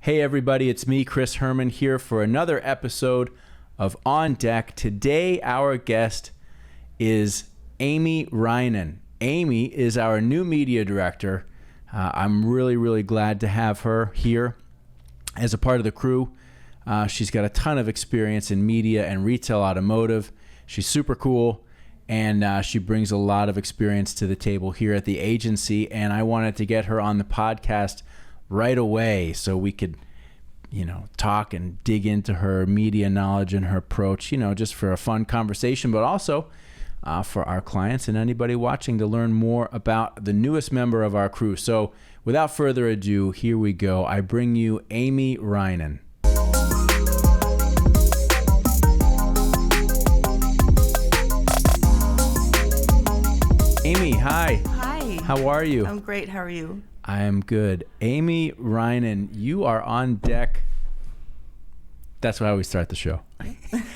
Hey everybody, it's me, Chris Herman, here for another episode of On Deck. Today, our guest is Amy Reinen. Amy is our new media director. I'm really glad to have her here as a part of the crew. She's got a ton of experience in media and retail automotive. She's super cool, and she brings a lot of experience to the table here at the agency, and I wanted to get her on the podcast right away so we could, talk and dig into her media knowledge and her approach, just for a fun conversation, but also for our clients and anybody watching to learn more about the newest member of our crew. So without further ado, here we go. I bring you Amy Reinen. Amy, hi. Hi. How are you? I'm great. How are you? I am good. Amy Reinen, you are on deck. That's how we start the show.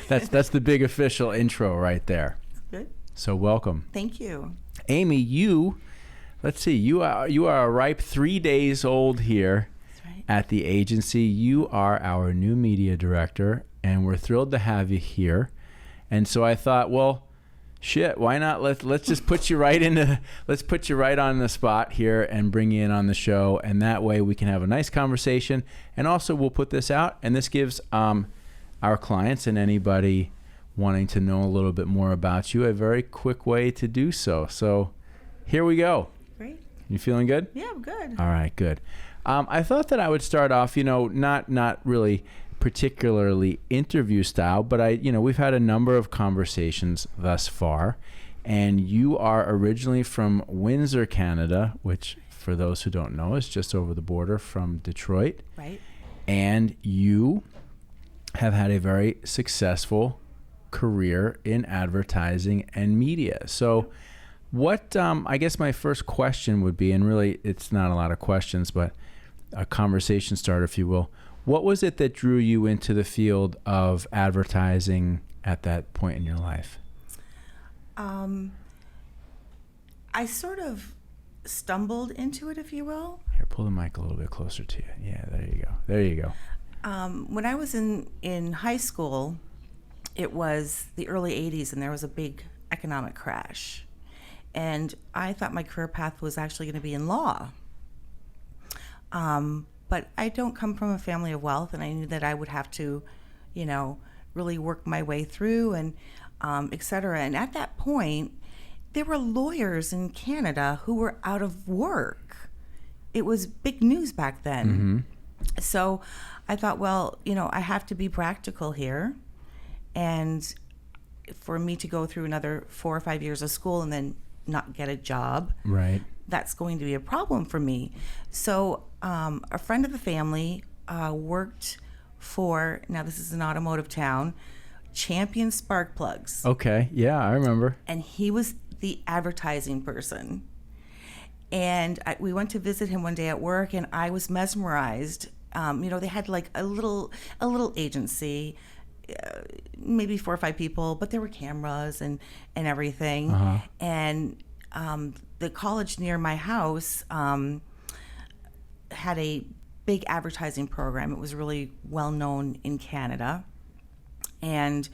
That's the big official intro right there. Good. So welcome. Thank you. Amy, you are a ripe 3 days old here. That's right. At the agency. You are our new media director, and we're thrilled to have you here. And so I thought, well, shit, why not? Let's just put you right on the spot here and bring you in on the show, and that way we can have a nice conversation. And also, we'll put this out, and this gives our clients and anybody wanting to know a little bit more about you a very quick way to do so. So, here we go. Great. You feeling good? Yeah, I'm good. All right, good. I thought that I would start off, not really particularly interview style, but we've had a number of conversations thus far, and you are originally from Windsor, Canada, which for those who don't know is just over the border from Detroit. Right. And you have had a very successful career in advertising and media. So what I guess my first question would be, and really it's not a lot of questions, but a conversation starter, if you will. What was it that drew you into the field of advertising at that point in your life? I sort of stumbled into it, if you will. Here, pull the mic a little bit closer to you. Yeah, there you go. When I was in high school, it was the early 80s, and there was a big economic crash. And I thought my career path was actually going to be in law. But I don't come from a family of wealth, and I knew that I would have to, really work my way through and et cetera. And at that point, there were lawyers in Canada who were out of work. It was big news back then. Mm-hmm. So I thought, well, I have to be practical here. And for me to go through another 4 or 5 years of school and then not get a job, right, that's going to be a problem for me. So a friend of the family worked for, now this is an automotive town, Champion Spark Plugs. Okay, yeah, I remember. And he was the advertising person. And we went to visit him one day at work, and I was mesmerized. They had like a little agency, maybe 4 or 5 people, but there were cameras and everything. Uh-huh. And the college near my house had a big advertising program. It was really well known in Canada. And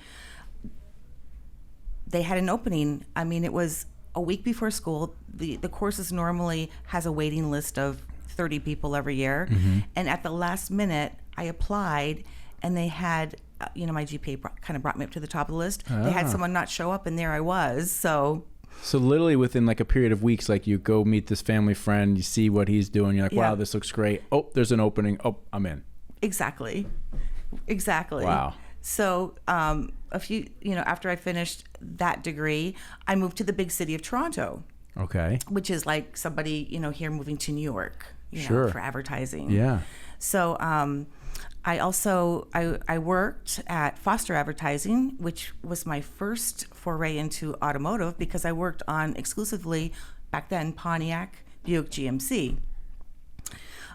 they had an opening. I mean, it was a week before school. The courses normally has a waiting list of 30 people every year. Mm-hmm. And at the last minute, I applied, and they had, my GPA kind of brought me up to the top of the list. They had someone not show up, and there I was. So literally within like a period of weeks, like you go meet this family friend, you see what he's doing, you're like, yeah. Wow, this looks great. Oh, there's an opening. Oh, I'm in. Exactly. Wow. So after I finished that degree, I moved to the big city of Toronto. Okay. Which is like somebody, here moving to New York, sure. For advertising. Yeah. So I also worked at Foster Advertising, which was my first foray into automotive, because I worked on exclusively back then Pontiac, Buick, GMC.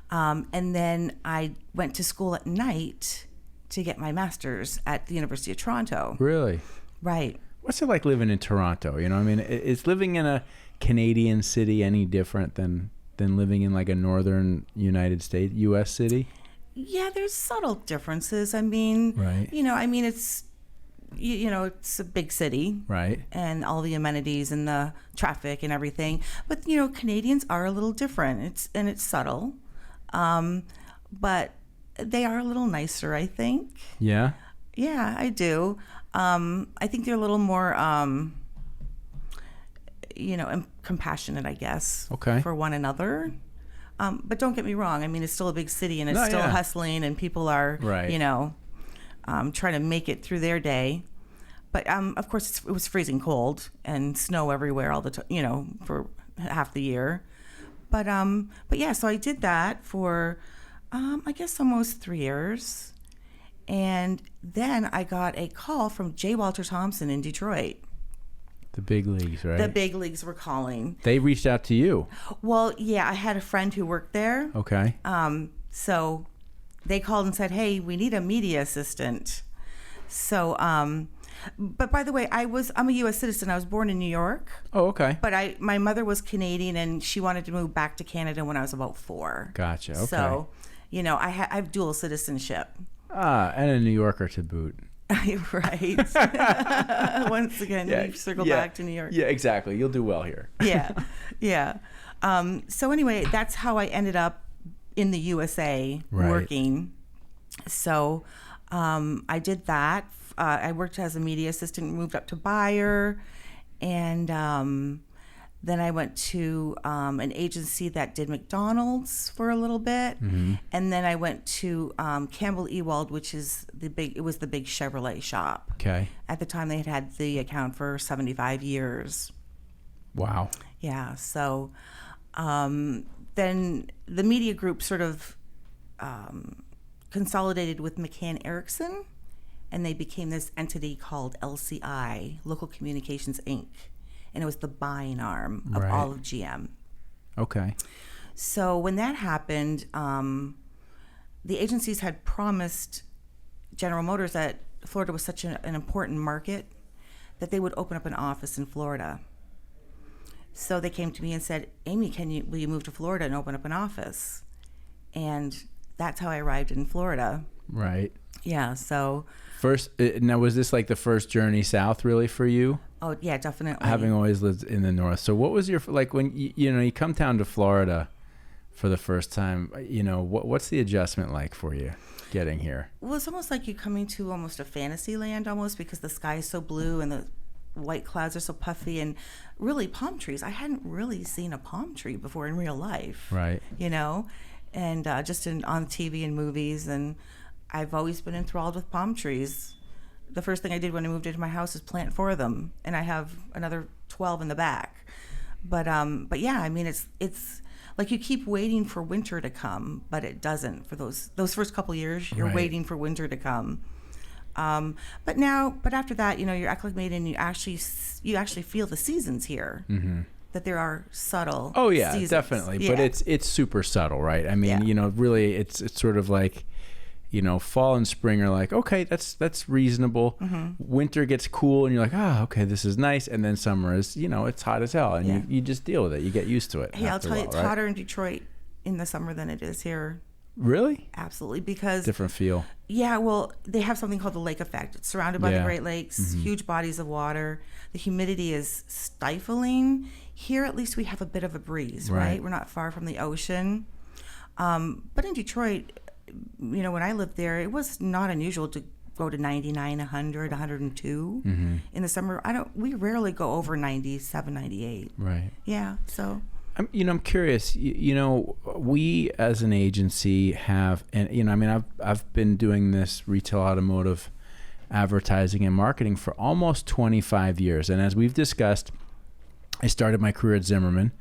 And then I went to school at night to get my master's at the University of Toronto. Really? Right. What's it like living in Toronto? Is living in a Canadian city any different than living in like a northern United States, U.S. city? Yeah, there's subtle differences. I mean, Right. It's it's a big city, Right. and all the amenities and the traffic and everything. But Canadians are a little different. It's subtle, but they are a little nicer, I think. Yeah. Yeah, I do. I think they're a little more, compassionate, I guess, Okay. for one another. But don't get me wrong. I mean, it's still a big city, and it's still yeah. hustling, and people are, Right. trying to make it through their day. But of course, it was freezing cold and snow everywhere all the time, for half the year. But yeah, so I did that for, I guess, almost 3 years. And then I got a call from J. Walter Thompson in Detroit. The big leagues, right? The big leagues were calling. They reached out to you. Well, yeah, I had a friend who worked there. Okay. So they called and said, "Hey, we need a media assistant." So, but by the way, I'm a U.S. citizen. I was born in New York. Oh, okay. But my mother was Canadian, and she wanted to move back to Canada when I was about 4. Gotcha. Okay. So, I have dual citizenship. And a New Yorker to boot. Right. Once again, you circle back to New York. Yeah, exactly. You'll do well here. Yeah. So anyway, that's how I ended up in the USA working. So I did that. I worked as a media assistant, moved up to buyer, and then I went to an agency that did McDonald's for a little bit, and then I went to Campbell Ewald, which is the big Chevrolet shop. Okay. At the time, they had the account for 75 years. Wow. Yeah. So then the media group sort of consolidated with McCann Erickson, and they became this entity called LCI, Local Communications Inc., and it was the buying arm of all of GM. Okay. So when that happened, the agencies had promised General Motors that Florida was such an important market that they would open up an office in Florida. So they came to me and said, "Amy, will you move to Florida and open up an office?" And that's how I arrived in Florida. Right. Yeah. So first, now was this like the first journey south really for you? Oh yeah, definitely. Having always lived in the north. So what was your, like when you come down to Florida for the first time, what's the adjustment like for you getting here? Well, it's almost like you're coming to almost a fantasy land almost, because the sky is so blue and the white clouds are so puffy, and really palm trees. I hadn't really seen a palm tree before in real life. Right. And just on TV and movies, and I've always been enthralled with palm trees. The first thing I did when I moved into my house is plant 4 of them, and I have another 12 in the back. But yeah, I mean, it's like you keep waiting for winter to come, but it doesn't. For those first couple years, you're waiting for winter to come. But after that, you're acclimated, and you actually feel the seasons here. Mm-hmm. That there are subtle. Oh yeah, seasons. definitely. Yeah. But it's super subtle, right? I mean, really, it's sort of like, fall and spring are like, okay, that's reasonable. Mm-hmm. Winter gets cool, and you're like, okay, this is nice. And then summer is, it's hot as hell, and you just deal with it. You get used to it. Hey, I'll tell you, it's hotter in Detroit in the summer than it is here. Really? Absolutely, because different feel. Yeah, well, they have something called the lake effect. It's surrounded by the Great Lakes, mm-hmm. huge bodies of water. The humidity is stifling. Here, at least, we have a bit of a breeze, right? We're not far from the ocean. But in Detroit, when I lived there, it was not unusual to go to 99, 100, 102 mm-hmm. in the summer. We rarely go over 97, 98. Right. Yeah. So. I'm curious. We as an agency have, and I've been doing this retail automotive advertising and marketing for almost 25 years, and as we've discussed, I started my career at Zimmerman.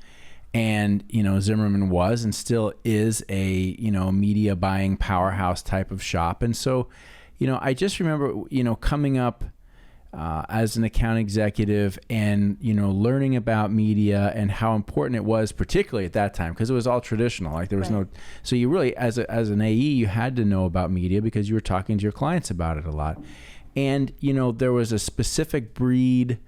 And, Zimmerman was and still is a, media buying powerhouse type of shop. And so, I just remember, coming up as an account executive and, learning about media and how important it was, particularly at that time, because it was all traditional. Like there was so you really, as an AE, you had to know about media because you were talking to your clients about it a lot. And, there was a specific breed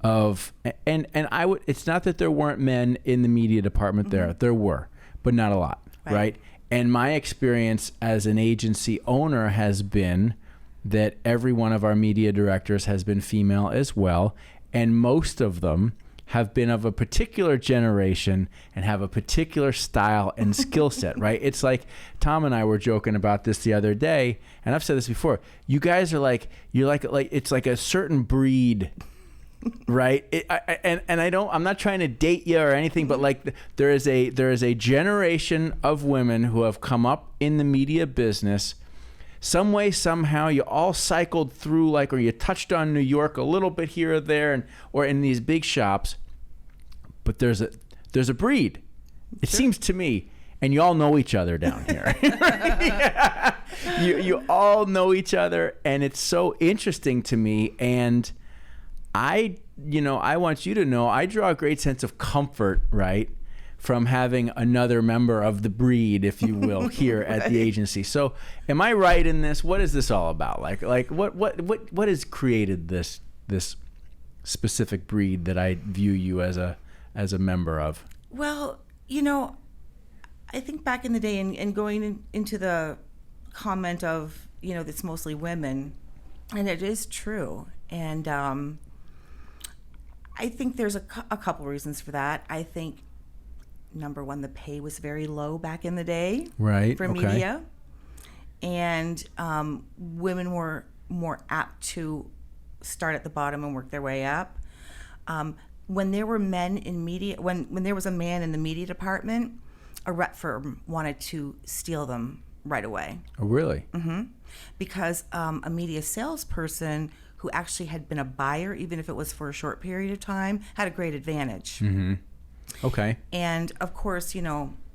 of, and I would, it's not that there weren't men in the media department there, mm-hmm. there were, but not a lot, right? And my experience as an agency owner has been that every one of our media directors has been female as well. And most of them have been of a particular generation and have a particular style and skill set, right? It's like Tom and I were joking about this the other day, and I've said this before. You guys are like, you're like it's like a certain breed, right? I'm not trying to date you or anything, but like there is a generation of women who have come up in the media business. Some way, somehow, you all cycled through, like, or you touched on New York a little bit here or there, or in these big shops. But there's a breed. It seems to me, and you all know each other down here. Yeah. You all know each other, and it's so interesting to me. And I want you to know, I draw a great sense of comfort, right, from having another member of the breed, if you will, here at the agency. So, am I right in this? What is this all about? Like what has created this specific breed that I view you as a member of? Well, I think back in the day, and going into the comment of that's mostly women, and it is true, and I think there's a couple reasons for that. I think, number one, the pay was very low back in the day, right? For media, and women were more apt to start at the bottom and work their way up. When there were men in media, when there was a man in the media department, a rep firm wanted to steal them right away. Oh, really? Mm-hmm. Because a media salesperson who actually had been a buyer, even if it was for a short period of time, had a great advantage. Mm-hmm. Okay. And of course,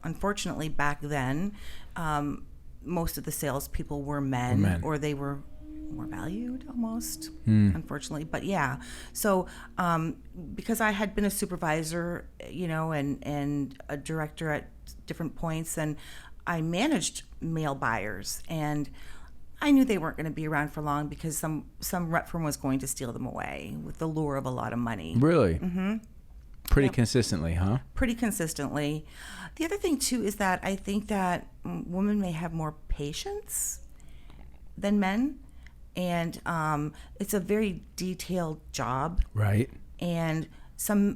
unfortunately back then, most of the salespeople were men, or they were more valued almost, unfortunately. But yeah, so because I had been a supervisor, and a director at different points, and I managed male buyers, and I knew they weren't going to be around for long because some rep firm was going to steal them away with the lure of a lot of money. Really? Mm-hmm. Pretty consistently, huh? Pretty consistently. The other thing, too, is that I think that women may have more patience than men. And it's a very detailed job. Right. And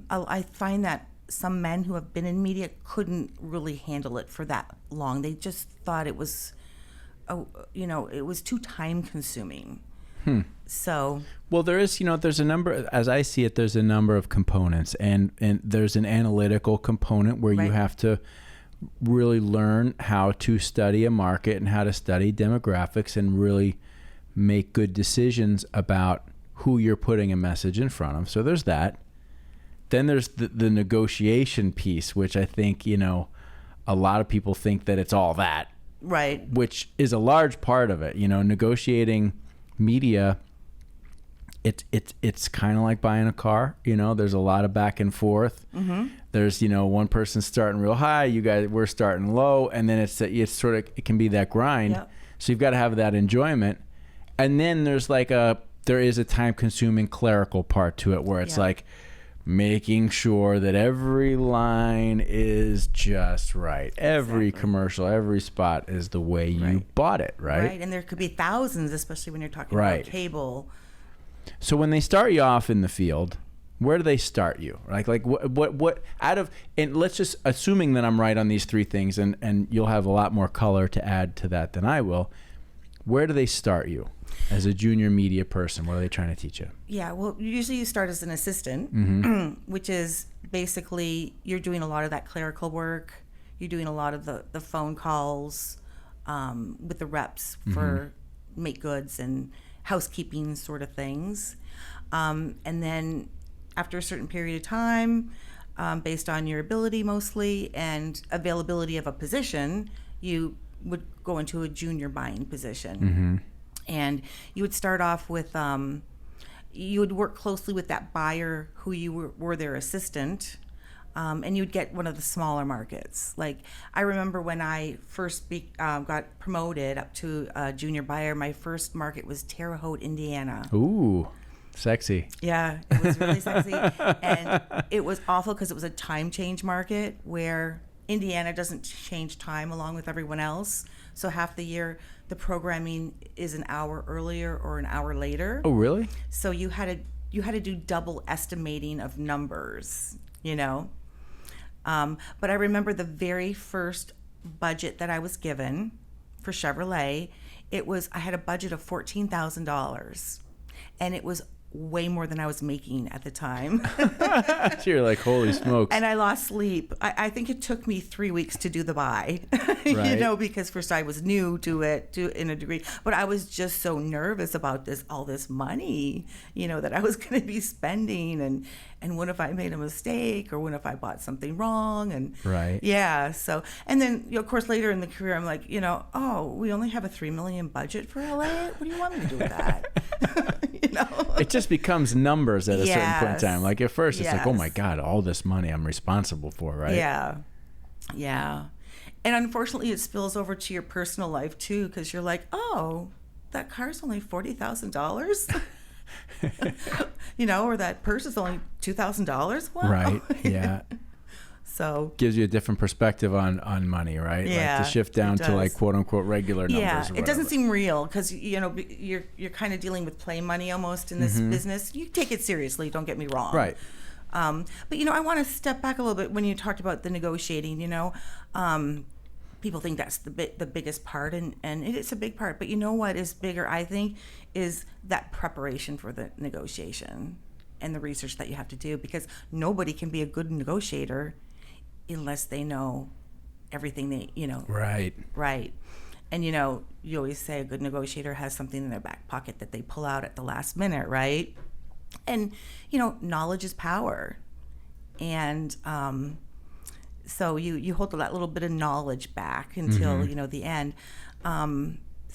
I find that some men who have been in media couldn't really handle it for that long. They just thought it was, it was too time consuming. So, well, there is, there's a number, as I see it, there's a number of components, and there's an analytical component where you have to really learn how to study a market and how to study demographics and really make good decisions about who you're putting a message in front of. So there's that. Then there's the negotiation piece, which I think, a lot of people think that it's all that. Right. Which is a large part of it. Negotiating media, it's kind of like buying a car. There's a lot of back and forth. Mm-hmm. There's one person starting real high, you guys we're starting low, and then it can be that grind. Yep. So you've got to have that enjoyment, and then there is a time consuming clerical part to it where it's like making sure that every line is just right. Every commercial, every spot is the way you bought it, right? Right, and there could be thousands, especially when you're talking about cable. So when they start you off in the field, where do they start you? Like what out of, and let's just, assuming that I'm right on these three things, and you'll have a lot more color to add to that than I will, where do they start you as a junior media person? What are they trying to teach you? Yeah, well, usually you start as an assistant, which is basically you're doing a lot of that clerical work. You're doing a lot of the phone calls with the reps for make goods and housekeeping sort of things. And then after a certain period of time, based on your ability mostly and availability of a position, you would go into a junior buying position. And you would start off with, you would work closely with that buyer who you were their assistant, and you'd get one of the smaller markets. Like, I remember when I first got promoted up to a junior buyer, my first market was Terre Haute, Indiana. Ooh, sexy. Yeah, it was really sexy. And it was awful because it was a time change market where Indiana doesn't change time along with everyone else. So half the year, the programming is an hour earlier or an hour later. Oh, really? So you had to do double estimating of numbers, But I remember the very first budget that I was given for Chevrolet. I had a budget of $14,000, and it was way more than I was making at the time. So you're like, holy smokes. And I lost sleep. I think it took me 3 weeks to do the buy, Right. because first I was new to it in a degree, but I was just so nervous about all this money, that I was going to be spending, and what if I made a mistake, or what if I bought something wrong, and Right. yeah. So, and then of course later in the career, I'm like, oh, we only have a $3 million budget for LA. What do you want me to do with that? It just becomes numbers at a certain point in time. Like at first it's like, oh my Yes. God, all this money I'm responsible for, right? Yeah. And unfortunately, it spills over to your personal life too, because you're like, oh, that car's only $40,000, or that purse is only $2,000. Wow. Right. Yeah. So Gives you a different perspective on money, right? Yeah, Like to shift down it to like does. quote unquote regular numbers. yeah, or it whatever. doesn't seem real because you're kind of dealing with play money almost in this business. You take it seriously. Don't get me wrong. Right. But I want to step back a little bit when you talked about the negotiating. People think that's the biggest part, and it is a big part. But you know what is bigger, I think, is that preparation for the negotiation and the research that you have to do, because nobody can be a good negotiator unless they know everything Right. Right. And you always say a good negotiator has something in their back pocket that they pull out at the last minute, right? And knowledge is power. And so you hold that little bit of knowledge back until the end.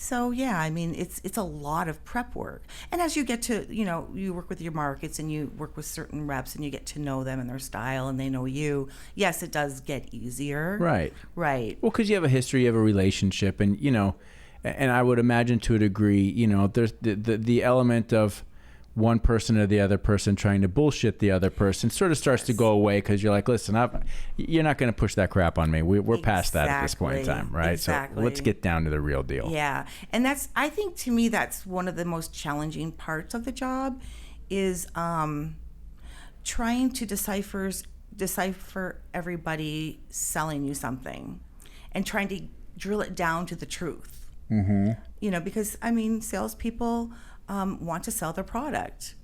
So yeah, I mean it's a lot of prep work. And as you get to you work with your markets and you work with certain reps and you get to know them and their style and they know you. Yes, it does get easier. Right. Right. Well, because you have a history, you have a relationship, and and I would imagine to a degree, there's the element of one person or the other person trying to bullshit the other person sort of starts to go away, because you're like, listen, you're not going to push that crap on me. We're past that at this point in time, right? Exactly. So let's get down to the real deal. Yeah, and I think to me that's one of the most challenging parts of the job is trying to decipher everybody selling you something and trying to drill it down to the truth. Mm-hmm. Because salespeople want to sell their product,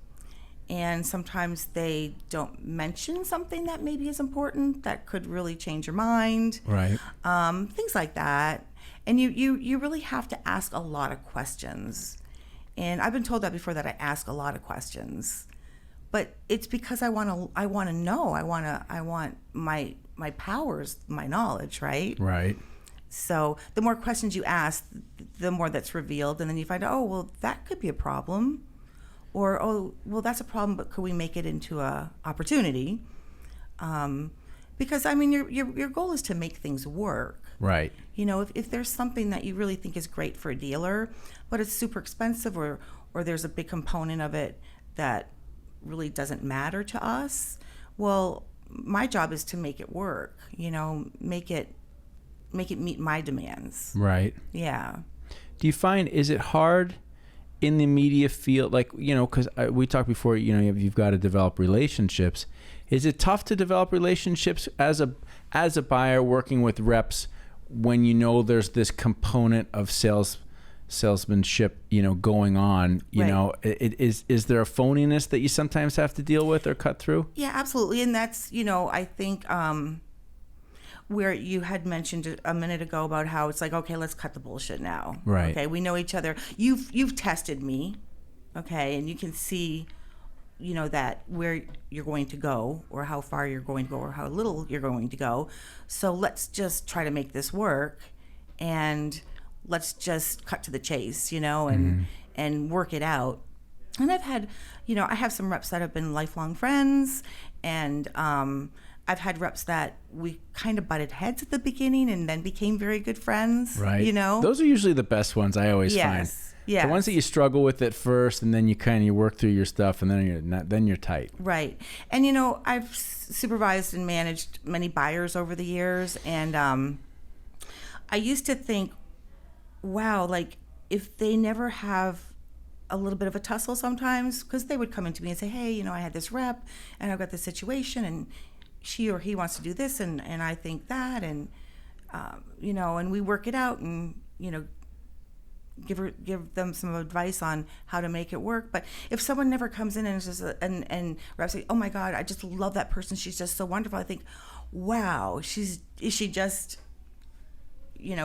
and sometimes they don't mention something that maybe is important that could really change your mind, Right. Things like that. And you really have to ask a lot of questions, and I've been told that before, that I ask a lot of questions, but it's because I want to know. I want my powers, my knowledge, right? Right. So the more questions you ask, the more that's revealed. And then you find out, oh, well, that could be a problem. Or, oh, well, that's a problem, but could we make it into a opportunity? Because, your goal is to make things work. Right. If there's something that you really think is great for a dealer, but it's super expensive, or there's a big component of it that really doesn't matter to us, well, my job is to make it work, make it meet my demands. Right. Yeah. Do you find, is it hard in the media field, like, because we talked before, you've got to develop relationships. Is it tough to develop relationships as a buyer working with reps when there's this component of salesmanship, going on, Right. Is there a phoniness that you sometimes have to deal with or cut through? Yeah, absolutely. And that's, I think, where you had mentioned a minute ago about how it's like, okay, let's cut the bullshit now. Right. Okay, we know each other. You've tested me, okay, and you can see, that where you're going to go, or how far you're going to go, or how little you're going to go. So let's just try to make this work, and let's just cut to the chase, and work it out. And I've had, I have some reps that have been lifelong friends, and I've had reps that we kind of butted heads at the beginning and then became very good friends. Right. Those are usually the best ones, I always find. Yes. Yes. The ones that you struggle with at first, and then you work through your stuff, and then you're tight. Right. And I've supervised and managed many buyers over the years, and I used to think, wow, like if they never have a little bit of a tussle sometimes, because they would come into me and say, hey, I had this rep and I've got this situation and she or he wants to do this and I think that, and and we work it out and give them some advice on how to make it work. But if someone never comes in and is just and reps say, oh my God, I just love that person, she's just so wonderful, I think, wow, is she just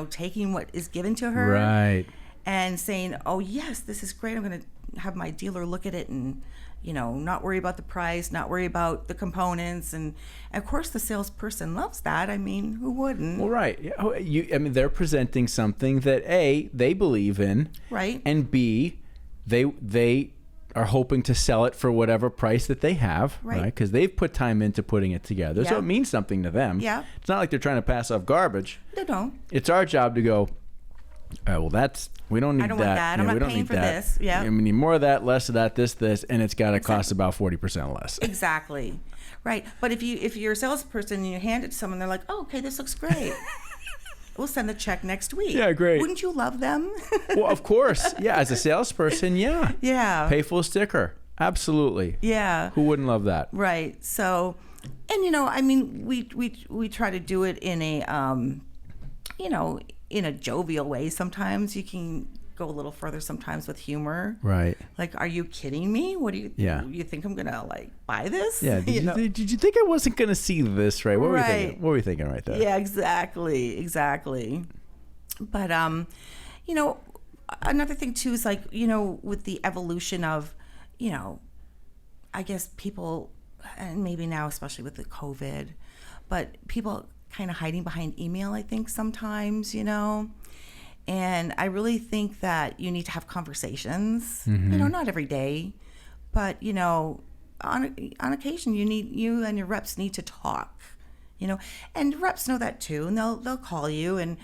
taking what is given to her, right, and saying, oh yes, this is great, I'm going to have my dealer look at it and not worry about the price, not worry about the components. And of course the salesperson loves that. I mean, who wouldn't? Well, right. They're presenting something that A, they believe in, right, and B, they are hoping to sell it for whatever price that they have, right? Because they've put time into putting it together, so it means something to them. Yeah. It's not like they're trying to pass off garbage. No. It's our job to go, all right, we don't need that. I don't want that. I'm not paying for this. Yeah. We need more of that, less of that, this, and it's got to cost about 40% less. Exactly. Right. But if you're a salesperson and you hand it to someone, they're like, oh, okay, this looks great. We'll send the check next week. Yeah, great. Wouldn't you love them? Well, of course. Yeah, as a salesperson, yeah. Yeah. Pay full sticker. Absolutely. Yeah. Who wouldn't love that? Right. So, and we try to do it in a in a jovial way. Sometimes you can go a little further sometimes with humor. Right. Like, are you kidding me? What do you you think I'm gonna buy this? Yeah. Did you think I wasn't gonna see this, right? What were you thinking? What were you thinking right there? Yeah, exactly. But another thing too is with the evolution of, I guess people, and maybe now especially with the COVID, but people kind of hiding behind email, I think sometimes, and I really think that you need to have conversations, not every day, but on occasion you and your reps need to talk, and reps know that too, and they'll call you, and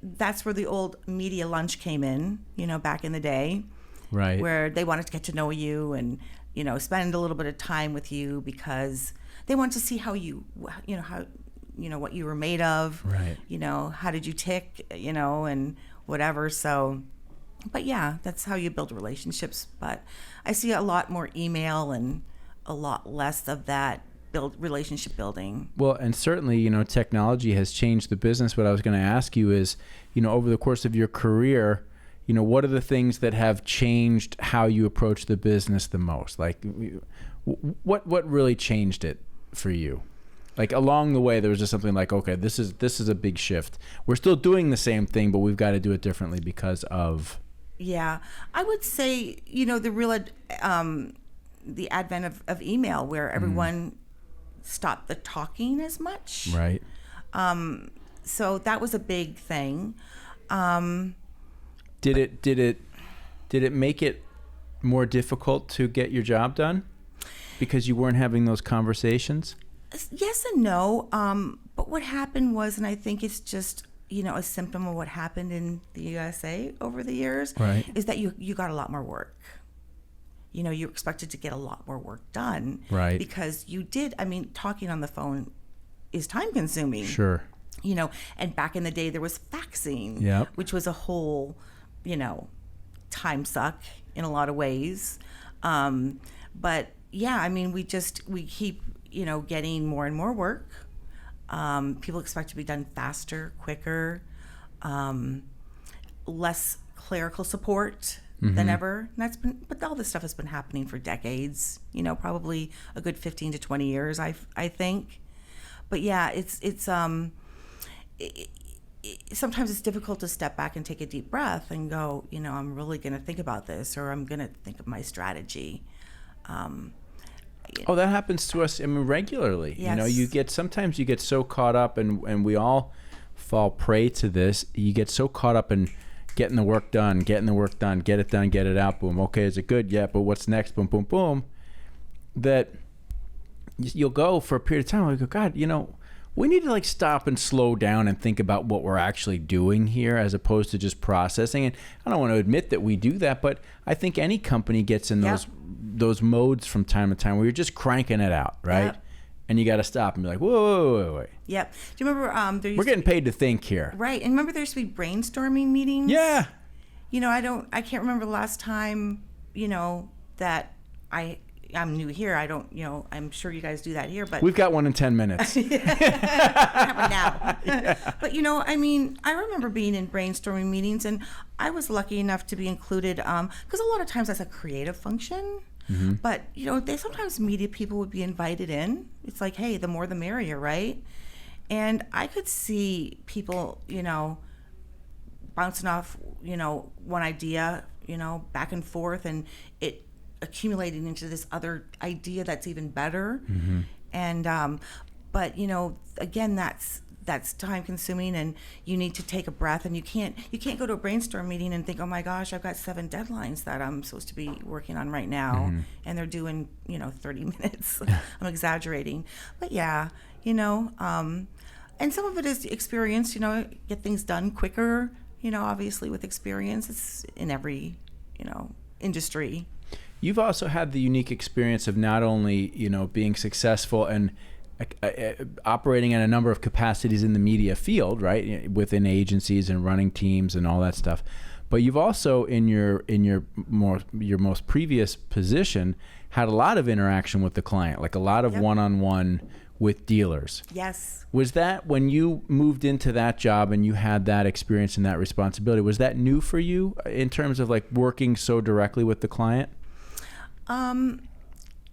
that's where the old media lunch came in, back in the day, right, where they wanted to get to know you and spend a little bit of time with you because they want to see how what you were made of, right, how did you tick, and whatever. So, but yeah, that's how you build relationships. But I see a lot more email and a lot less of that relationship building. Well, and certainly, technology has changed the business. What I was going to ask you is, over the course of your career, what are the things that have changed how you approach the business the most? Like, what really changed it for you? Like along the way, there was just something like, okay, this is a big shift. We're still doing the same thing, but we've got to do it differently because of. Yeah, I would say the real the advent of email, where everyone stopped the talking as much. Right. So that was a big thing. Did it make it more difficult to get your job done because you weren't having those conversations? Yes and no. But what happened was, and I think it's just, a symptom of what happened in the USA over the years, right, is that you got a lot more work. You're expected to get a lot more work done. Right. Because you did, talking on the phone is time consuming. Sure. And back in the day there was faxing, yep, which was a whole, time suck in a lot of ways. But yeah, we keep, getting more and more work. People expect to be done faster, quicker, less clerical support than ever. And but all this stuff has been happening for decades, probably a good 15 to 20 years, I think. But yeah, sometimes it's difficult to step back and take a deep breath and go, I'm really going to think about this, or I'm going to think of my strategy. Oh, that happens to us, regularly. Yes. Sometimes you get so caught up, and we all fall prey to this. You get so caught up in getting the work done, get it done, get it out, boom. Okay, is it good? Yeah, but what's next? Boom, boom, boom. That you'll go for a period of time, like, God, we need to like stop and slow down and think about what we're actually doing here as opposed to just processing. And I don't want to admit that we do that, but I think any company gets in those modes from time to time where you're just cranking it out, right? Yep. And you got to stop and be like, whoa, wait. Yep. Do you remember we're getting paid to think here. Right. And remember there used to be brainstorming meetings? Yeah. You know, I can't remember the last time, you know, that I'm new here. I don't, you know, I'm sure you guys do that here, but we've got one in 10 minutes. Now. Yeah. But, you know, I mean, I remember being in brainstorming meetings, and I was lucky enough to be included because a lot of times that's a creative function. Mm-hmm. But, you know, sometimes media people would be invited in. It's like, hey, the more the merrier, right? And I could see people, you know, bouncing off, you know, one idea, you know, back and forth, and it accumulating into this other idea that's even better. Mm-hmm. And but, you know, again, that's time consuming, and you need to take a breath, and you can't go to a brainstorm meeting and think, oh my gosh, I've got 7 deadlines that I'm supposed to be working on right now. Mm-hmm. And they're due in, you know, 30 minutes. I'm exaggerating, but yeah, you know, and some of it is experience, you know, get things done quicker, you know, obviously with experience. It's in every, you know, industry. You've also had the unique experience of not only, you know, being successful and operating in a number of capacities in the media field, right, within agencies and running teams and all that stuff, but you've also in your most previous position had a lot of interaction with the client, like a lot of one-on-one with dealers. Yes. Was that when you moved into that job and you had that experience and that responsibility, was that new for you in terms of like working so directly with the client?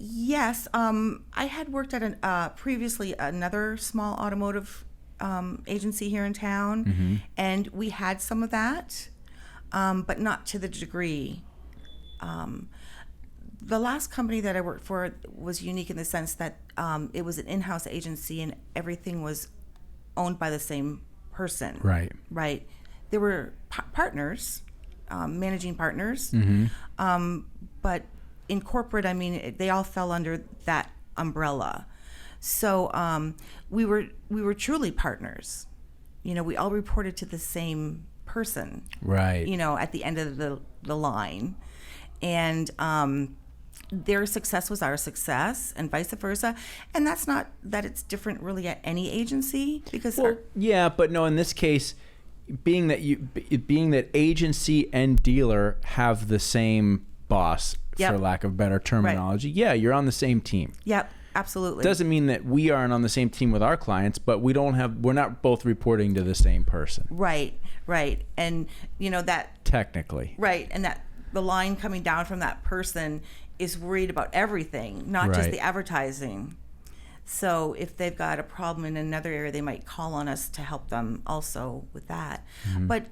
Yes. I had worked at previously another small automotive agency here in town, mm-hmm. and we had some of that, but not to the degree. The last company that I worked for was unique in the sense that it was an in-house agency, and everything was owned by the same person. Right. Right. There were partners, managing partners, mm-hmm. But in corporate, I mean, they all fell under that umbrella. So we were truly partners. You know, we all reported to the same person. Right. You know, at the end of the line. And their success was our success, and vice versa. And that's not that it's different really at any agency, because yeah, but no, in this case, being that agency and dealer have the same boss, yep. for lack of better terminology. Right. Yeah, you're on the same team. Yep, absolutely. Doesn't mean that we aren't on the same team with our clients, but we're not both reporting to the same person. Right. And you know that technically. Right, and that the line coming down from that person is worried about everything, not just the advertising. So if they've got a problem in another area, they might call on us to help them also with that. Mm-hmm. But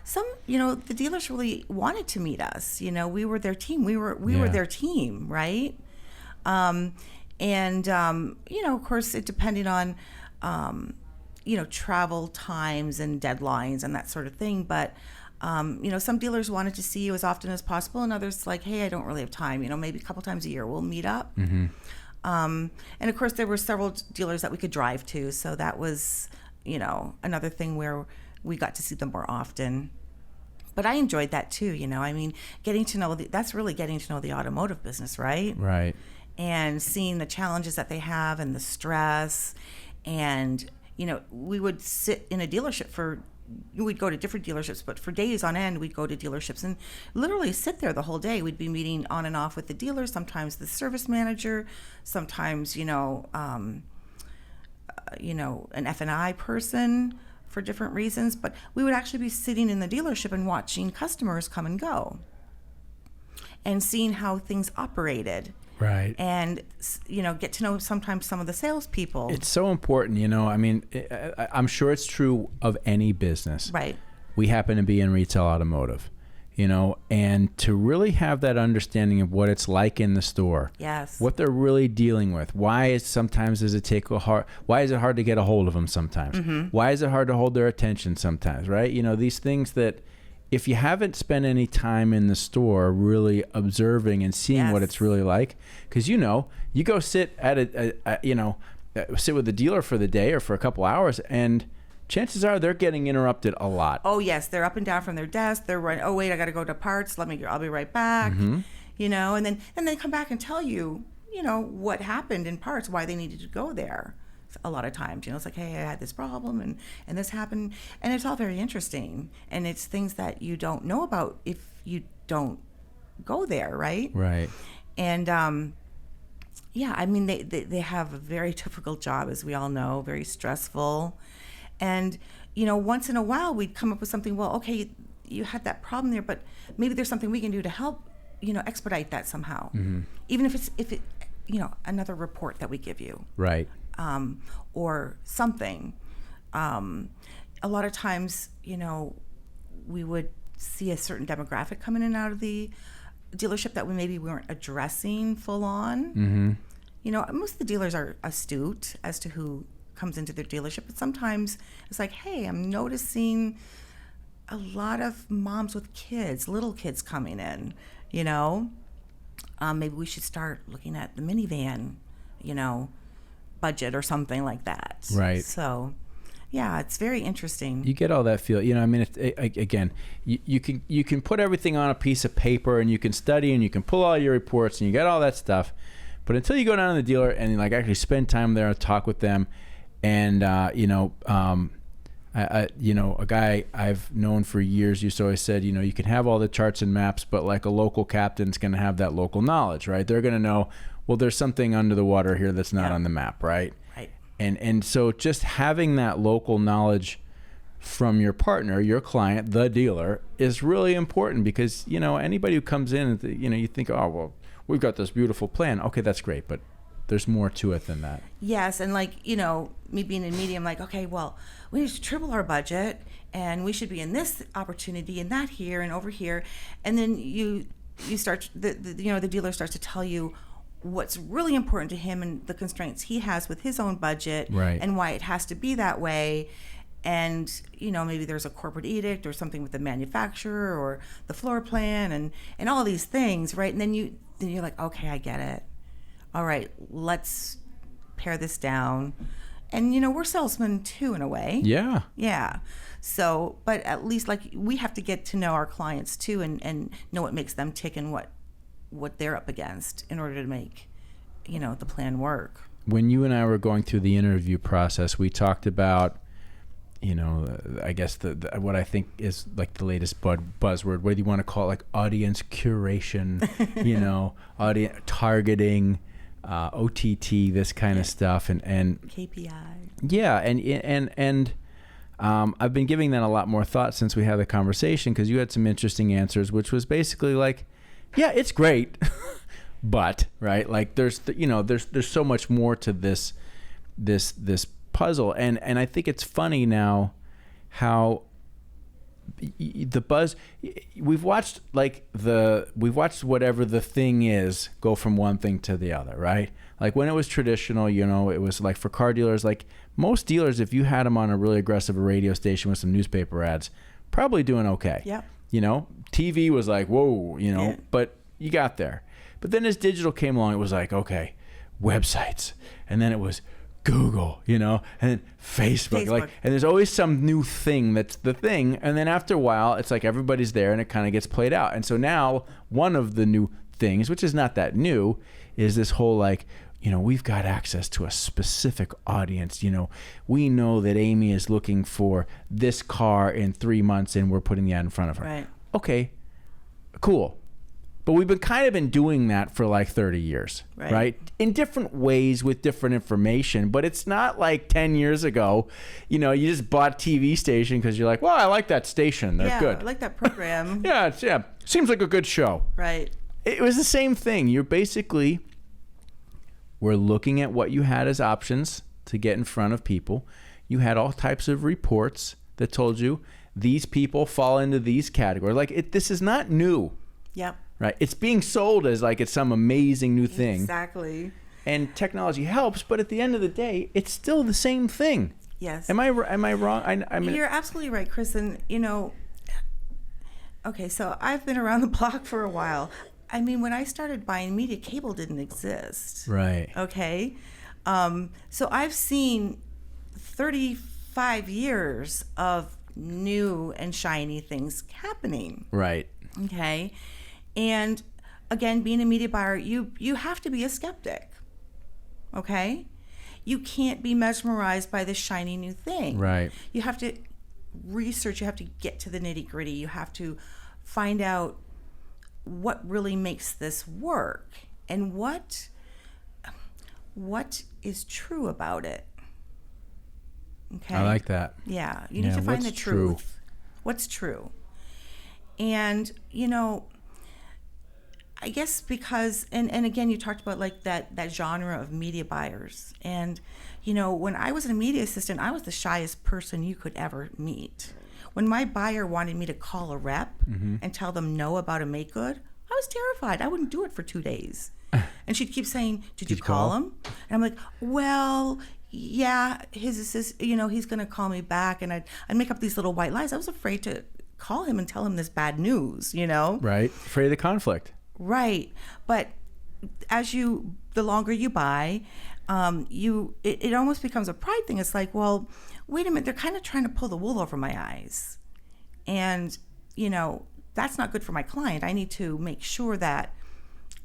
some, you know, the dealers really wanted to meet us. You know, we were their team. We were their team, right? And you know, of course, it depended on you know, travel times and deadlines and that sort of thing. But you know, some dealers wanted to see you as often as possible, and others like, hey, I don't really have time. You know, maybe a couple times a year we'll meet up. Mm-hmm. And of course, there were several dealers that we could drive to, so that was, you know, another thing where we got to see them more often. But I enjoyed that too, you know. I mean, getting to know that's really getting to know the automotive business, right? Right. And seeing the challenges that they have and the stress, and you know, we would sit in a dealership we'd go to different dealerships, but for days on end, we'd go to dealerships and literally sit there the whole day. We'd be meeting on and off with the dealer, sometimes the service manager, sometimes, you know, an F&I person for different reasons. But we would actually be sitting in the dealership and watching customers come and go and seeing how things operated. Right. And, you know, get to know sometimes some of the salespeople. It's so important, you know. I mean, I'm sure it's true of any business. Right. We happen to be in retail automotive, you know, and to really have that understanding of what it's like in the store. Yes. What they're really dealing with. Why is it hard to get a hold of them sometimes? Mm-hmm. Why is it hard to hold their attention sometimes, right? You know, these things that if you haven't spent any time in the store really observing and seeing what it's really like, because, you know, you go sit at sit with the dealer for the day or for a couple hours, and chances are they're getting interrupted a lot. Oh yes, they're up and down from their desk. They're running. Oh wait, I got to go to parts. I'll be right back. You know, and then they come back and tell you, you know, what happened in parts, why they needed to go there. A lot of times, you know, it's like, hey, I had this problem and this happened, and it's all very interesting, and it's things that you don't know about if you don't go there, right? Right. And yeah, I mean, they have a very difficult job, as we all know, very stressful. And, you know, once in a while we'd come up with something, well, okay, you had that problem there, but maybe there's something we can do to help, you know, expedite that somehow. Even if it, you know, another report that we give you. Right. Or something. A lot of times, you know, we would see a certain demographic coming in and out of the dealership that we weren't addressing full on. You know, most of the dealers are astute as to who comes into their dealership, but sometimes it's like, hey, I'm noticing a lot of moms with kids, little kids coming in, you know. Maybe we should start looking at the minivan, you know, budget or something like that. Right. So, yeah, it's very interesting. You get all that feel. You know, I mean, again, you can put everything on a piece of paper and you can study and you can pull all your reports and you get all that stuff, but until you go down to the dealer and like actually spend time there and talk with them, and you know, a guy I've known for years used to always said, you know, you can have all the charts and maps, but like a local captain's going to have that local knowledge, right? They're going to know, well, there's something under the water here that's not on the map, right? Right. And so just having that local knowledge from your partner, your client, the dealer, is really important, because, you know, anybody who comes in, you know, you think, oh, well, we've got this beautiful plan. Okay, that's great, but there's more to it than that. Yes, and like, you know, me being in media, I'm like, okay, well, we need to triple our budget, and we should be in this opportunity and that here and over here, and then you start, the dealer starts to tell you what's really important to him and the constraints he has with his own budget, right, and why it has to be that way. And, you know, maybe there's a corporate edict or something with the manufacturer or the floor plan and all these things, right? And then you're like, okay, I get it. All right, let's pare this down. And, you know, we're salesmen too, in a way. Yeah. Yeah. So, but at least, like, we have to get to know our clients too, and know what makes them tick and what they're up against in order to make, you know, the plan work. When you and I were going through the interview process, we talked about, you know, I guess the what I think is like the latest buzzword, what do you want to call it, like audience curation, you know, audience targeting, OTT, this kind of stuff, and KPI. Yeah, and I've been giving that a lot more thought since we had the conversation, because you had some interesting answers, which was basically like, yeah, it's great, but right, like there's so much more to this puzzle, and I think it's funny now how the buzz, we've watched whatever the thing is go from one thing to the other, right? Like when it was traditional, you know, it was like for car dealers, like most dealers, if you had them on a really aggressive radio station with some newspaper ads, probably doing okay. Yeah. You know, TV was like, whoa, you know, yeah, but you got there. But then as digital came along, it was like, okay, websites, and then it was Google, you know, and then Facebook. Like, and there's always some new thing that's the thing, and then after a while it's like everybody's there and it kind of gets played out. And so now one of the new things, which is not that new, is this whole like, you know, we've got access to a specific audience. You know, we know that Amy is looking for this car in 3 months and we're putting the ad in front of her. Right. Okay, cool. But we've been doing that for like 30 years, right? In different ways with different information. But it's not like 10 years ago, you know, you just bought a TV station because you're like, well, I like that station. They're good. I like that program. yeah, seems like a good show. Right. It was the same thing. You're basically, we're looking at what you had as options to get in front of people. You had all types of reports that told you these people fall into these categories. Like this is not new. Yep. Right. It's being sold as like it's some amazing new thing. Exactly. And technology helps, but at the end of the day, it's still the same thing. Yes. Am I wrong? I mean, you're absolutely right, Chris. And you know, okay, so I've been around the block for a while. I mean, when I started buying media, cable didn't exist. Right. Okay. So I've seen 35 years of new and shiny things happening. Right. Okay. And again, being a media buyer, you have to be a skeptic. Okay. You can't be mesmerized by this shiny new thing. Right. You have to research. You have to get to the nitty gritty. You have to find out what really makes this work and what is true about it. Okay. I like that. Yeah. You need to find the truth. What's true? And, I guess because, and again, you talked about like that genre of media buyers. And, when I was a media assistant, I was the shyest person you could ever meet. When my buyer wanted me to call a rep and tell them no about a make good, I was terrified. I wouldn't do it for 2 days. And she'd keep saying, did you call him? And I'm like, well, yeah, his assistant, he's going to call me back. And I'd make up these little white lies. I was afraid to call him and tell him this bad news, Right. Afraid of the conflict. Right. But the longer you buy, it almost becomes a pride thing. It's like, well, wait a minute, they're kind of trying to pull the wool over my eyes. And, that's not good for my client. I need to make sure that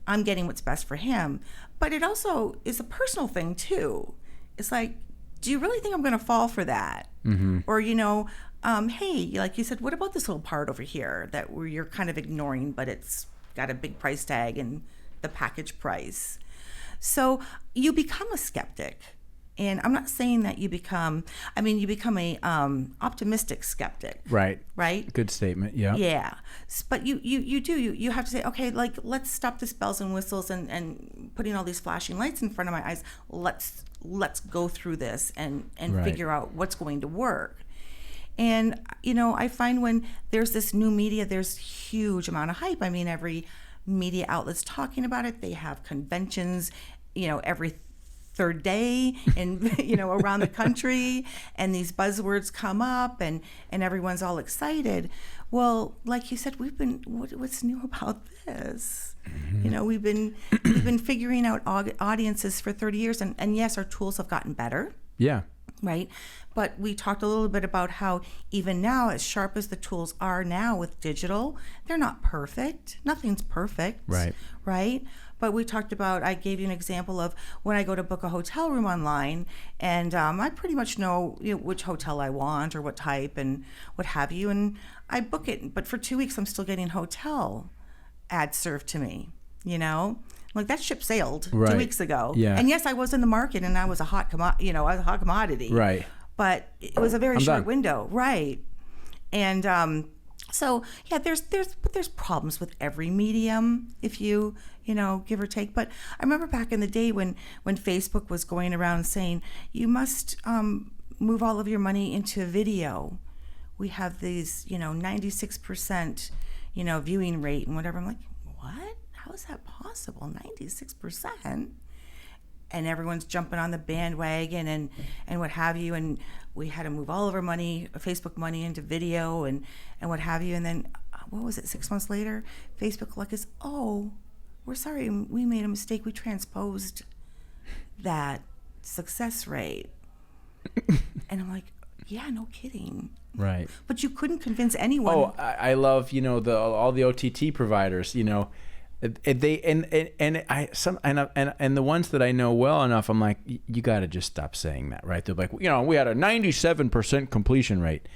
I'm getting what's best for him. But it also is a personal thing too. It's like, do you really think I'm going to fall for that? Mm-hmm. Or, hey, like you said, what about this little part over here that you're kind of ignoring, but it's got a big price tag and the package price. So you become a skeptic. And I'm not saying that you become a optimistic skeptic. Right. Right? Good statement. Yeah. Yeah. But you have to say, okay, like, let's stop this bells and whistles and putting all these flashing lights in front of my eyes. Let's go through this and Right. figure out what's going to work. And, I find when there's this new media, there's huge amount of hype. I mean, every media outlet's talking about it. They have conventions, every third day and, around the country, and these buzzwords come up and everyone's all excited. Well, like you said, what's new about this? Mm-hmm. We've been figuring out audiences for 30 years and yes, our tools have gotten better. Yeah. Right. But we talked a little bit about how even now, as sharp as the tools are now with digital, they're not perfect. Nothing's perfect. Right. Right. But we talked about, I gave you an example of when I go to book a hotel room online, and I pretty much know, which hotel I want or what type and what have you. And I book it. But for 2 weeks, I'm still getting hotel ads served to me, Like, that ship sailed Right. 2 weeks ago. Yeah. And yes, I was in the market and I was a hot commodity. Right. But it was a very short window. Right. And so, yeah, there's problems with every medium, if you give or take. But I remember back in the day when Facebook was going around saying, you must move all of your money into video. We have these, 96%, viewing rate and whatever. I'm like, what? How is that possible? 96%? And everyone's jumping on the bandwagon and what have you. And we had to move all of our money, Facebook money, into video and what have you. And then, what was it, 6 months later, Facebook is, oh, we're sorry, we made a mistake. We transposed that success rate. And I'm like, yeah, no kidding. Right. But you couldn't convince anyone. Oh, I love, all the OTT providers, they and the ones that I know well enough, I'm like, you got to just stop saying that, right? They're like, we had a 97% completion rate.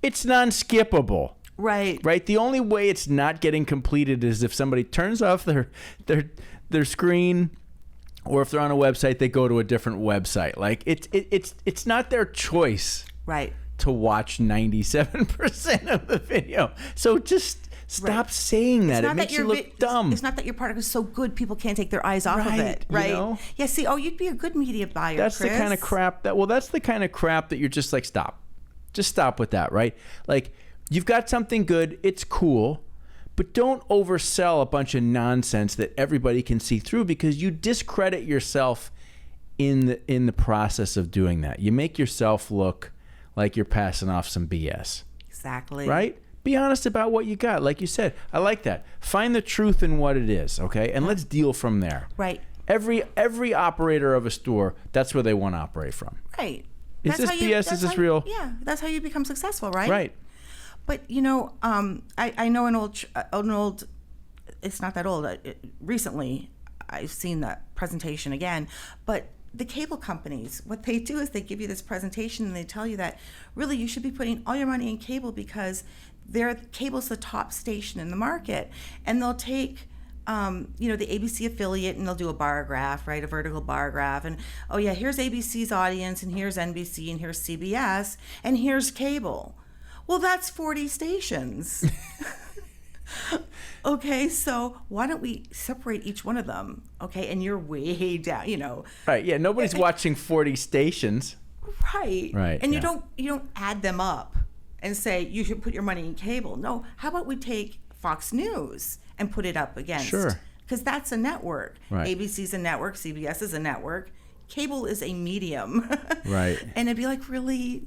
It's non-skippable. Right. The only way it's not getting completed is if somebody turns off their screen, or if they're on a website, they go to a different website. Like, it's not their choice. Right. To watch 97% of the video. So just stop saying that. It makes you look dumb. It's not that your product is so good people can't take their eyes off of it, right? Yeah, see, you'd be a good media buyer, That's Chris. the kind of crap that you're just like, stop. Just stop with that, right? Like, you've got something good, it's cool, but don't oversell a bunch of nonsense that everybody can see through, because you discredit yourself in the process of doing that. You make yourself look like you're passing off some BS. Exactly. Right? Be honest about what you got. Like you said, I like that. Find the truth in what it is, okay? And let's deal from there. Right. Every operator of a store, that's where they want to operate from. Right. Is this BS? Is this real? Yeah, that's how you become successful, right? Right. But I know an old. It's not that old. Recently, I've seen that presentation again. But the cable companies, what they do is they give you this presentation and they tell you that really you should be putting all your money in cable because cable's the top station in the market, and they'll take. The ABC affiliate, and they'll do a bar graph, right? A vertical bar graph. And, oh, yeah, here's ABC's audience, and here's NBC, and here's CBS, and here's cable. Well, that's 40 stations. Okay, so why don't we separate each one of them? Okay, and you're way down, Right, yeah, nobody's watching 40 stations. Right. Right. And you don't add them up and say you should put your money in cable. No, how about we take Fox News and put it up against. Sure. Because that's a network. Right. ABC's a network. CBS is a network. Cable is a medium. Right. And it'd be like, really,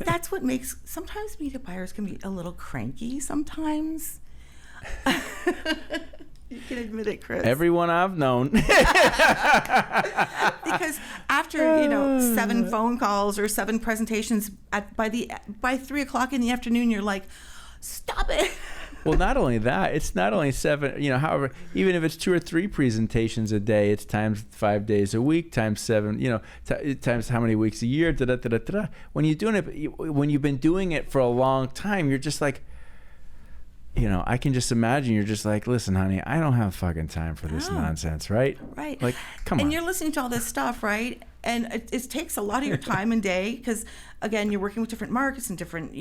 that's what makes, sometimes media buyers can be a little cranky sometimes. You can admit it, Chris. Everyone I've known. Because after 7 phone calls or 7 presentations by 3:00 in the afternoon, you're like, stop it. Well, not only that, it's not only 7, however, even if it's 2 or 3 presentations a day, it's times 5 days a week, times 7, times how many weeks a year, When you're doing it, when you've been doing it for a long time, you're just like, I can just imagine you're just like, listen, honey, I don't have fucking time for this nonsense, right? Right. Like, come on. And you're listening to all this stuff, right? And it takes a lot of your time and day because, again, you're working with different markets and different,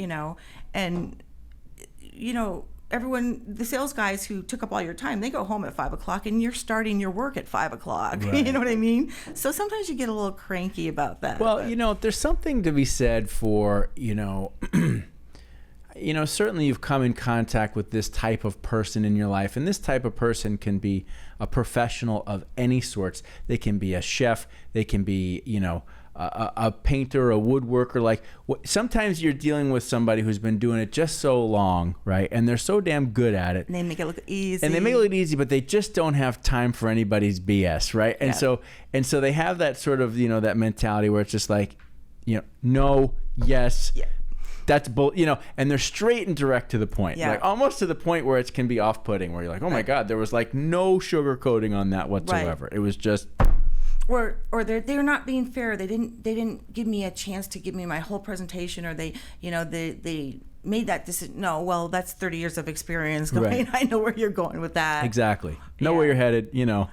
everyone, the sales guys who took up all your time, they go home at 5:00 and you're starting your work at 5:00. Right. You know what I mean? So sometimes you get a little cranky about that. Well, there's something to be said for, certainly you've come in contact with this type of person in your life, and this type of person can be a professional of any sorts. They can be a chef, they can be, a painter, a woodworker. Like, sometimes you're dealing with somebody who's been doing it just so long, right? And they're so damn good at it. And they make it look easy. But they just don't have time for anybody's BS, right? And so they have that sort of, that mentality where it's just like, no, yes. Yeah. That's and they're straight and direct to the point, like almost to the point where it can be off-putting, where you're like, oh my God, there was like no sugarcoating on that whatsoever. Right. It was just, or they're not being fair. They didn't give me a chance to give me my whole presentation, or they made that decision. No, well, that's 30 years of experience. Right. I know where you're going with that. Exactly. Know where you're headed. Yeah.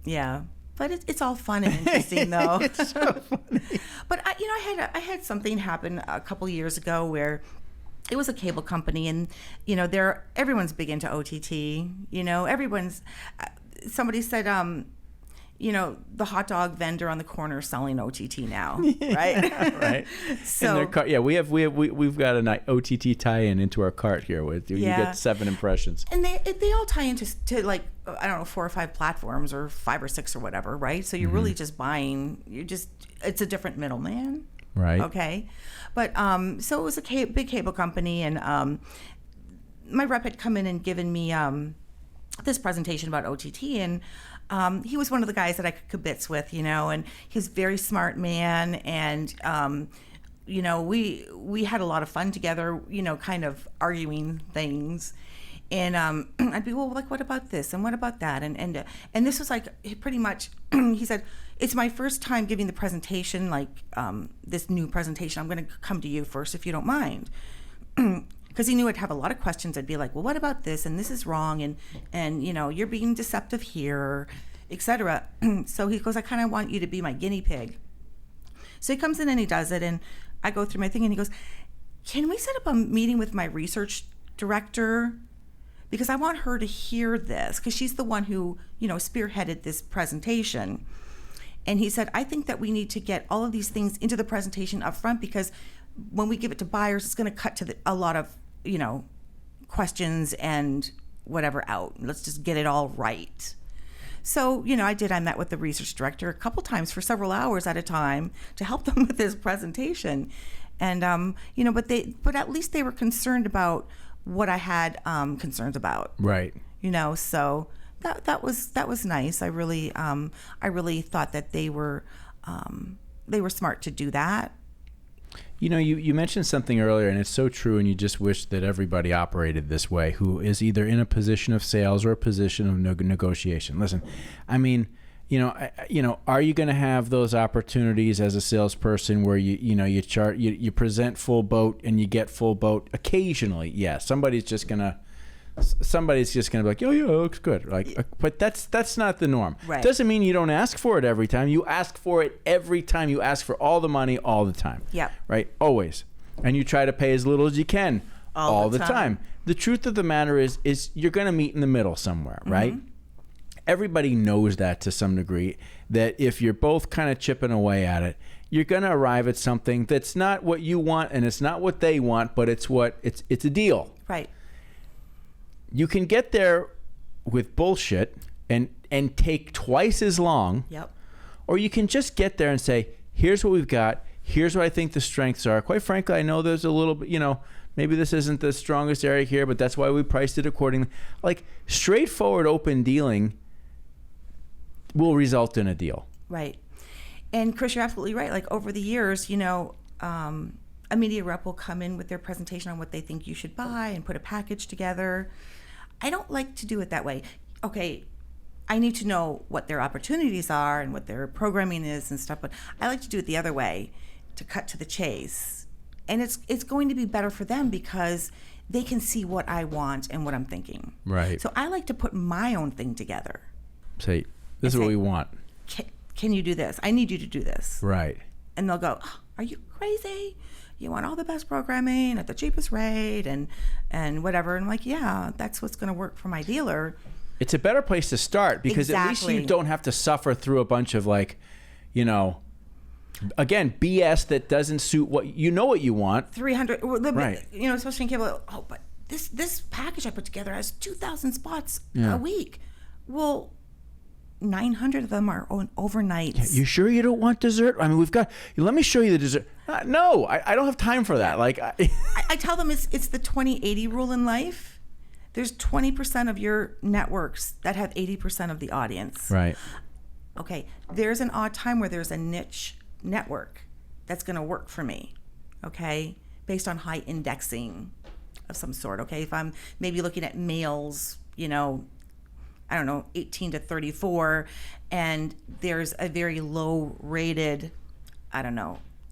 Yeah. But it's all fun and interesting, though. It's so funny. But I had something happen a couple years ago where it was a cable company, and everyone's big into OTT. Somebody said the hot dog vendor on the corner is selling OTT now, right? Right. So we've got an OTT tie-in into our cart here. You get 7 impressions, and they all tie into like, I don't know, 4 or 5 platforms, or 5 or 6 or whatever, right? So you're really just buying. It's a different middleman, right? Okay, but so it was a big cable company, and my rep had come in and given me this presentation about OTT, and he was one of the guys that I could kibitz with, and he's a very smart man, and we had a lot of fun together, kind of arguing things, and I'd be, well, like, what about this and what about that, and this was like pretty much he said, it's my first time giving the presentation, like this new presentation. I'm going to come to you first if you don't mind. Because he knew I'd have a lot of questions. I'd be like, well, what about this? And this is wrong. And you're being deceptive here, etc. So he goes, I kind of want you to be my guinea pig. So he comes in and he does it. And I go through my thing and he goes, can we set up a meeting with my research director? Because I want her to hear this, because she's the one who, spearheaded this presentation. And he said, I think that we need to get all of these things into the presentation up front, because when we give it to buyers, it's going to cut to a lot of, questions and whatever out. Let's just get it all right. So, I met with the research director a couple times for several hours at a time to help them with this presentation. And, but at least they were concerned about what I had concerns about. Right. So that was nice. I really thought that they were smart to do that. You know, you mentioned something earlier, and it's so true, and you just wish that everybody operated this way, who is either in a position of sales or a position of negotiation. Listen, I mean, are you going to have those opportunities as a salesperson where you present full boat and you get full boat occasionally? Yeah, somebody's just going to be like, oh yeah, it looks good. Like, but that's not the norm. Right. Doesn't mean you don't ask for it every time. You ask for it every time. You ask for all the money all the time. Yeah. Right. Always. And you try to pay as little as you can all the time. The truth of the matter is you're going to meet in the middle somewhere, right? Mm-hmm. Everybody knows that to some degree, that if you're both kind of chipping away at it, you're going to arrive at something that's not what you want and it's not what they want, but it's a deal. Right. You can get there with bullshit and take twice as long. Yep. Or you can just get there and say, here's what we've got. Here's what I think the strengths are. Quite frankly, I know there's a little bit, maybe this isn't the strongest area here, but that's why we priced it accordingly. Like, straightforward, open dealing will result in a deal. Right. And Chris, you're absolutely right. Like, over the years, a media rep will come in with their presentation on what they think you should buy and put a package together. I don't like to do it that way. Okay, I need to know what their opportunities are and what their programming is and stuff, but I like to do it the other way, to cut to the chase. And it's going to be better for them because they can see what I want and what I'm thinking. Right. So I like to put my own thing together. Say, this is what we want. Can you do this? I need you to do this. Right. And they'll go, oh, are you crazy? You want all the best programming at the cheapest rate and whatever. And I'm like, yeah, that's what's going to work for my dealer. It's a better place to start because at least you don't have to suffer through a bunch of again, BS that doesn't suit what you want. 300, right. Especially in cable. Oh, but this package I put together has 2,000 spots a week. Well, 900 of them are on overnights. Yeah, you sure you don't want dessert? I mean, let me show you the dessert. No, I don't have time for that. Like, I tell them it's the 20-80 rule in life. There's 20% of your networks that have 80% of the audience. Right. Okay, there's an odd time where there's a niche network that's going to work for me, okay, based on high indexing of some sort, okay? If I'm maybe looking at males, 18 to 34, and there's a very low rated,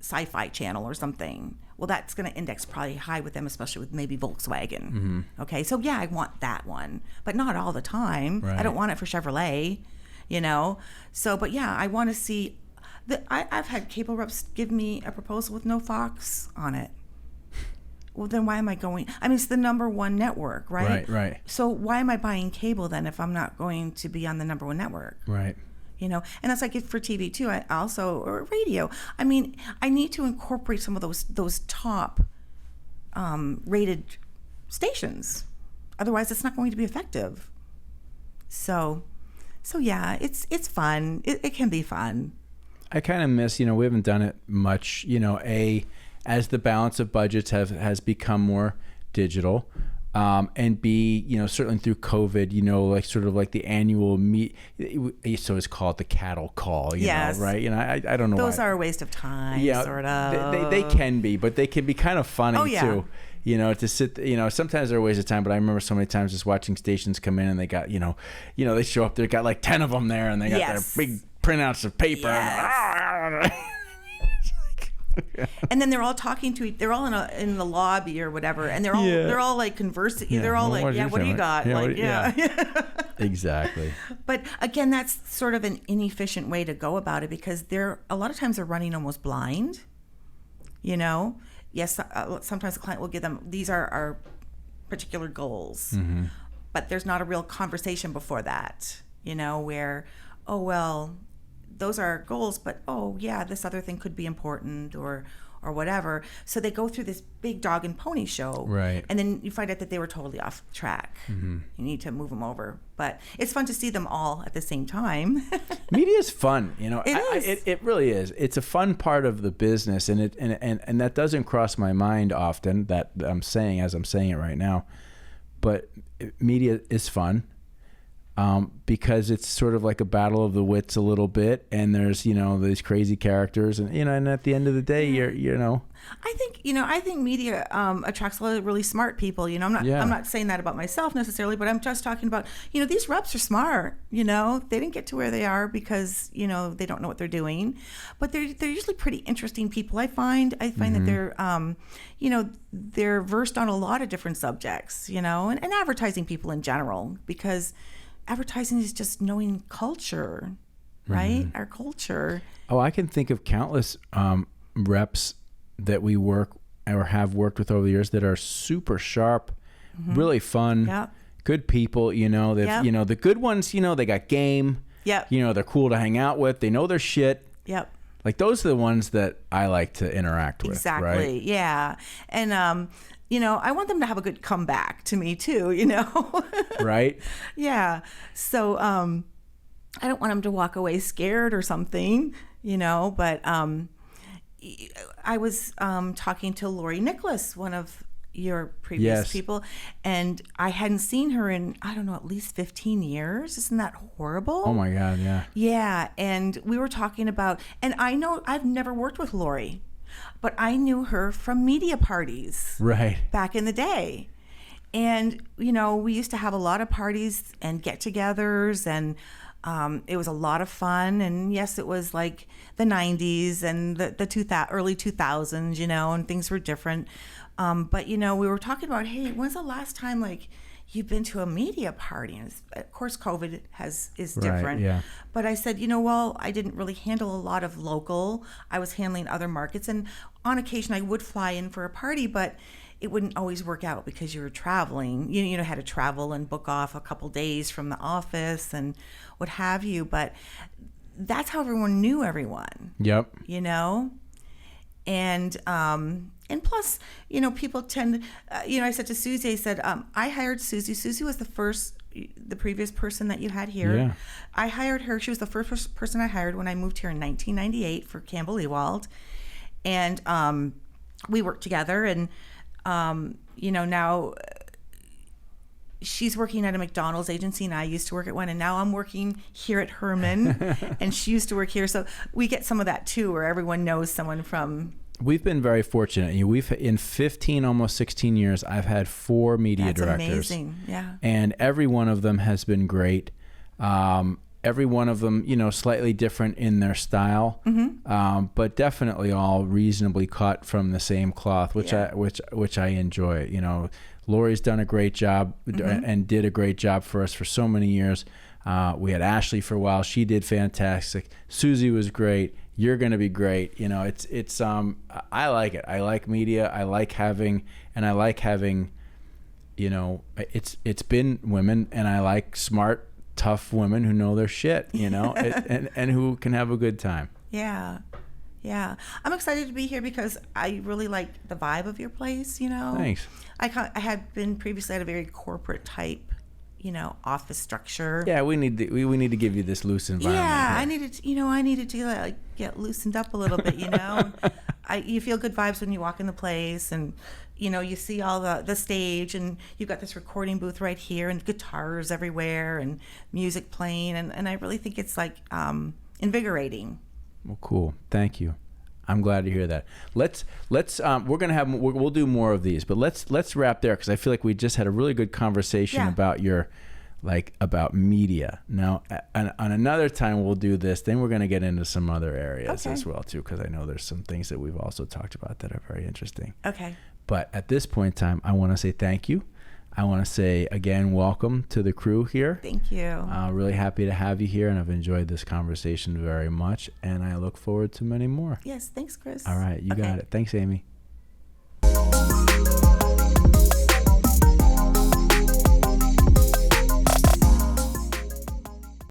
sci-fi channel or something. Well, that's going to index probably high with them, especially with maybe Volkswagen. Mm-hmm. Okay, so yeah, I want that one, but not all the time. Right. I don't want it for Chevrolet, So, but yeah, I want to see. I've had cable reps give me a proposal with no Fox on it. Well, then why am I going? I mean, it's the number one network, right? Right. So why am I buying cable then if I'm not going to be on the number one network? Right. And that's like it for TV too. I also, or radio. I mean, I need to incorporate some of those top rated stations. Otherwise, it's not going to be effective. So yeah, it's fun. It can be fun. I kind of miss, we haven't done it much, as the balance of budgets has become more digital, and B, certainly through COVID, sort of like the annual meet, so it's called the cattle call, yes. Right? I don't know. Those are a waste of time, sort of. They can be, but they can be kind of funny too. To sit, sometimes they're a waste of time, but I remember so many times just watching stations come in and they got, they show up, they got like 10 of them there and they got their big printouts of paper. Yes. And then they're all talking to they're all in the lobby or whatever, and they're all like conversing. Yeah. They're all what do you got? Exactly. But again, that's sort of an inefficient way to go about it because a lot of times they're running almost blind. Yes, sometimes the client will give them, these are our particular goals, mm-hmm. but there's not a real conversation before that, where, oh, well, those are our goals, but, oh, yeah, this other thing could be important or whatever. So they go through this big dog and pony show. Right. And then you find out that they were totally off track. Mm-hmm. You need to move them over. But it's fun to see them all at the same time. Media is fun. It really is. It's a fun part of the business. And that doesn't cross my mind often that I'm saying as I'm saying it right now. But media is fun. because it's sort of like a battle of the wits a little bit, and there's, you know, these crazy characters, and, you know, and at the end of the day, you know. I think media attracts a lot of really smart people. You know, I'm not saying that about myself necessarily, but I'm just talking about, you know, these reps are smart. You know, they didn't get to where they are because, you know, they don't know what they're doing, but they're usually pretty interesting people. I find that they're, you know, they're versed on a lot of different subjects. You know, and advertising people in general, because advertising is just knowing culture, right? Our culture. Oh, I can think of countless reps that we work or have worked with over the years that are super sharp, really fun, good people. You know, you know, the good ones, you know, they got game. You know, they're cool to hang out with. They know their shit. Like, those are the ones that I like to interact with. Exactly. Right? Yeah. And, you know, I want them to have a good comeback to me too, you know? Right. Yeah. So, I don't want them to walk away scared or something, you know, but, I was talking to Lori Nicholas, one of your previous people, and I hadn't seen her in, I don't know, at least 15 years. Isn't that horrible? Oh my God, yeah. Yeah, and we were talking about, and I know I've never worked with Lori, but I knew her from media parties. Right. Back in the day. And, you know, we used to have a lot of parties and get-togethers, and it was a lot of fun. And yes, it was like the 90s and the early 2000s, you know, and things were different. But, you know, we were talking about, hey, when's the last time, like, you've been to a media party? And of course, COVID is different. Right, yeah. But I said, you know, well, I didn't really handle a lot of local. I was handling other markets. And on occasion, I would fly in for a party, but it wouldn't always work out because you were traveling. You know, had to travel and book off a couple days from the office and what have you. But that's how everyone knew everyone. Yep. You know, and plus, you know, people tend. You know, I said to Susie, I said, I hired Susie. Susie was the previous person that you had here. Yeah. I hired her. She was the first person I hired when I moved here in 1998 for Campbell Ewald, and we worked together. And you know, now she's working at a McDonald's agency, and I used to work at one, and now I'm working here at Herman, and she used to work here. So we get some of that too, where everyone knows someone from. We've been very fortunate. You know, we've in 15, almost 16 years, I've had 4 media directors. That's amazing. Yeah. And every one of them has been great. Every one of them, you know, slightly different in their style, but definitely all reasonably cut from the same cloth, which I enjoy. You know, Lori's done a great job and did a great job for us for so many years. We had Ashley for a while; she did fantastic. Susie was great. You're going to be great. You know, it's I like it. I like media. I like having, you know, it's been women, and I like smart, tough women who know their shit, you know, and who can have a good time. Yeah. Yeah. I'm excited to be here because I really like the vibe of your place, you know. Thanks. I had been previously at a very corporate type, you know, office structure. Yeah, we need to give you this loose environment. Yeah, here. I needed to like get loosened up a little bit, you know. You feel good vibes when you walk in the place, and you know, you see all the stage, and you've got this recording booth right here, and guitars everywhere, and music playing, and I really think it's like invigorating. Well, cool. Thank you. I'm glad to hear that. Let's we'll do more of these, but let's wrap there, because I feel like we just had a really good conversation about about media. Now, on another time we'll do this. Then we're going to get into some other areas as well too, because I know there's some things that we've also talked about that are very interesting. Okay. But at this point in time, I want to say thank you. I want to say again, welcome to the crew here. Thank you. Really happy to have you here, and I've enjoyed this conversation very much, and I look forward to many more. Yes, thanks, Chris. All right, you got it. Thanks, Amy.